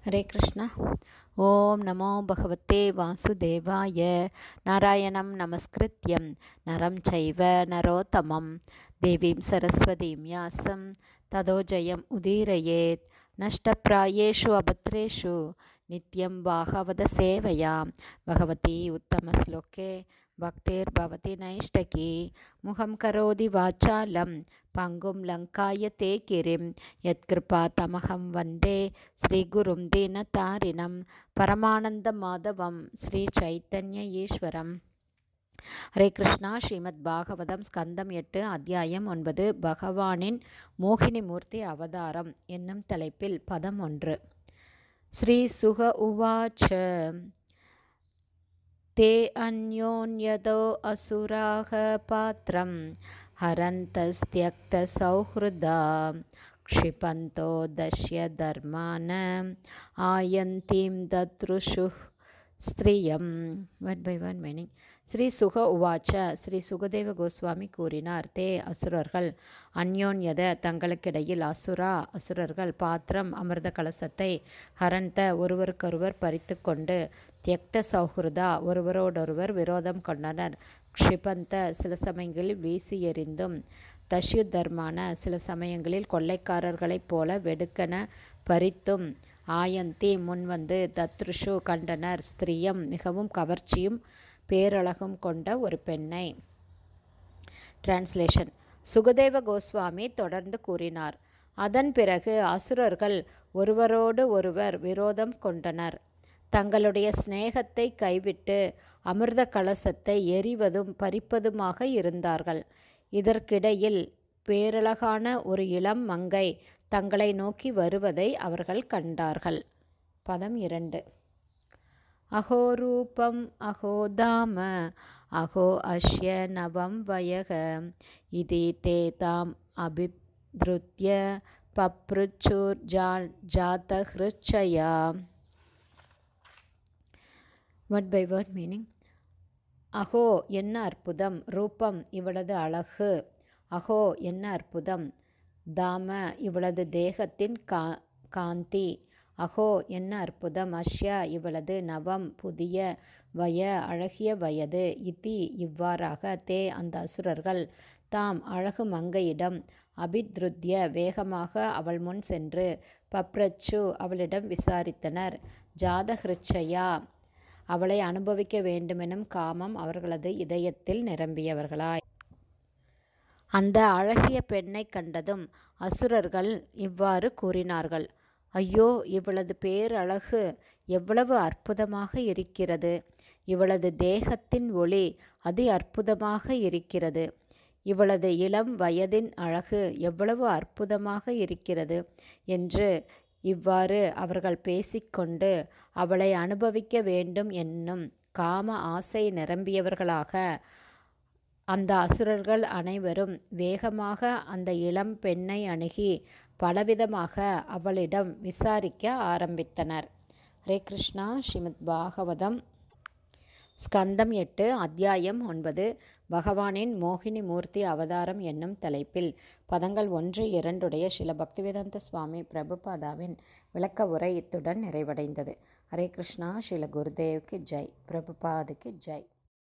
ஹரே கிருஷ்ணா. ஓம் நமோ பகவதே வாசுதேவாய. நாராயணம் நமஸ்கிருத்யம் நரம் சைவ நரோத்தமம் தேவீம் சரஸ்வதீம் யாசம் ததோ ஜெயம் உதீரயேத். நஷ்டப்ராயேஷு அபத்ரேஷு நித்யம் பாகவத சேவையா பகவதி உத்தமஸ்லோகே பக்தேர்பவதி நைஷ்டகி. முகம் கரோதி வாச்சாலம் பங்கும் லங்காய தே கிரிம் யத்கிருபா தமகம் வந்தே ஸ்ரீகுரும் தீனதாரிணம் பரமானந்த மாதவம் ஸ்ரீ சைத்தன்ய ஈஸ்வரம். ஹரே கிருஷ்ணா. ஸ்ரீமத் பாகவதம் ஸ்கந்தம் 8 அத்தியாயம் 9 பகவானின் மோகினி மூர்த்தி அவதாரம் என்னும் தலைப்பில் பதம் 1. ஸ்ரீ சுக உவாச்ச தே அன்யோன்யதோ அசுராக பாத்ரம் ஹரந்தஸ்த்யக்த சௌஹ்ருதா க்ஷிபந்தோ தஷ்ய தர்மான ஆயந்தீம் தத்ருஷு ஸ்திரியம். One by one meaning. Shri Shuka உவாச்ச, ஸ்ரீ சுகதேவ கோஸ்வாமி கூறினார். தே அசுரர்கள் அந்யோன்யத தங்களுக்கிடையில் அசுரர்கள் பாத்திரம் அமிர்த கலசத்தை ஹரந்த ஒருவருக்கொருவர் பறித்து கொண்டு தியக்த சௌஹ்ருதா ஒருவரோடொருவர் விரோதம் கொண்டனர். க்ஷிபந்த சில சமயங்களில் வீசி எறிந்தும் தஷ்யு தர்மான சில சமயங்களில் கொள்ளைக்காரர்களைப் போல வெடுக்கென பறித்தும் ஆயந்தி முன்வந்து தத்ருஷு கண்டனர் ஸ்திரியம் மிகவும் கவர்ச்சியும் பேரழகும் கொண்ட ஒரு பெண்ணை. டிரான்ஸ்லேஷன். சுகதேவ கோஸ்வாமி தொடர்ந்து கூறினார். அதன் பிறகு அசுரர்கள் ஒருவரோடு ஒருவர் விரோதம் கொண்டனர். தங்களுடைய சிநேகத்தை கைவிட்டு அமிர்த கலசத்தை எறிவதும் பறிப்பதுமாக இருந்தார்கள். இதற்கிடையில் பேரழகான ஒரு இளம் மங்கை தங்களை நோக்கி வருவதை அவர்கள் கண்டார்கள். பதம் 2. அஹோ ரூபம் அஹோ தாம அஹோ அஷ்ய நவம் வயக இதி தே தாம் அபித்ருத்ய பப்ருச்சுர் ஜாதஹ்ருச்சயா. Word by word meaning. அஹோ என்ன அற்புதம், ரூபம் இவளது அழகு, அஹோ என்ன அற்புதம், தாம இவளது தேகத்தின் காந்தி, அஹோ என்ன அற்புதம், அஷ்யா இவளது நவம் புதிய, வய அழகிய வயது, இதி இவ்வாறாக, தே அந்த அசுரர்கள் தாம் அழகு மங்கையிடம், அபித்ருத்ய வேகமாக அவள் முன் சென்று, பப்ரச்சு அவளிடம் விசாரித்தனர், ஜாதஹ்ருச்சயா அவளை அனுபவிக்க வேண்டுமெனும் காமம் அவர்களது இதயத்தில் நிரம்பியவர்களாய். அந்த அழகிய பெண்ணை கண்டதும் அசுரர்கள் இவ்வாறு கூறினார்கள். ஐயோ, இவளது பேரழகு எவ்வளவு அற்புதமாக இருக்கிறது, இவளது தேகத்தின் ஒளி அதி அற்புதமாக இருக்கிறது, இவளது இளம் வயதின் அழகு எவ்வளவு அற்புதமாக இருக்கிறது என்று இவ்வாறு அவர்கள் பேசிக்கொண்டு அவளை அனுபவிக்க வேண்டும் என்னும் காம ஆசை நிரம்பியவர்களாக அந்த அசுரர்கள் அனைவரும் வேகமாக அந்த இளம் பெண்ணை அணுகி பலவிதமாக அவளிடம் விசாரிக்க ஆரம்பித்தனர். ஹரே கிருஷ்ணா. ஸ்ரீமத் பாகவதம் ஸ்கந்தம் 8 அத்தியாயம் 9 பகவானின் மோகினி மூர்த்தி அவதாரம் என்னும் தலைப்பில் பதங்கள் 1, 2 ஸ்ரீல பக்திவேதாந்த சுவாமி பிரபுபாதாவின் விளக்க உரை இத்துடன் நிறைவடைந்தது. ஹரே கிருஷ்ணா. ஸ்ரீல குருதேவுக்கு ஜெய். பிரபுபாதுக்கு ஜெய்.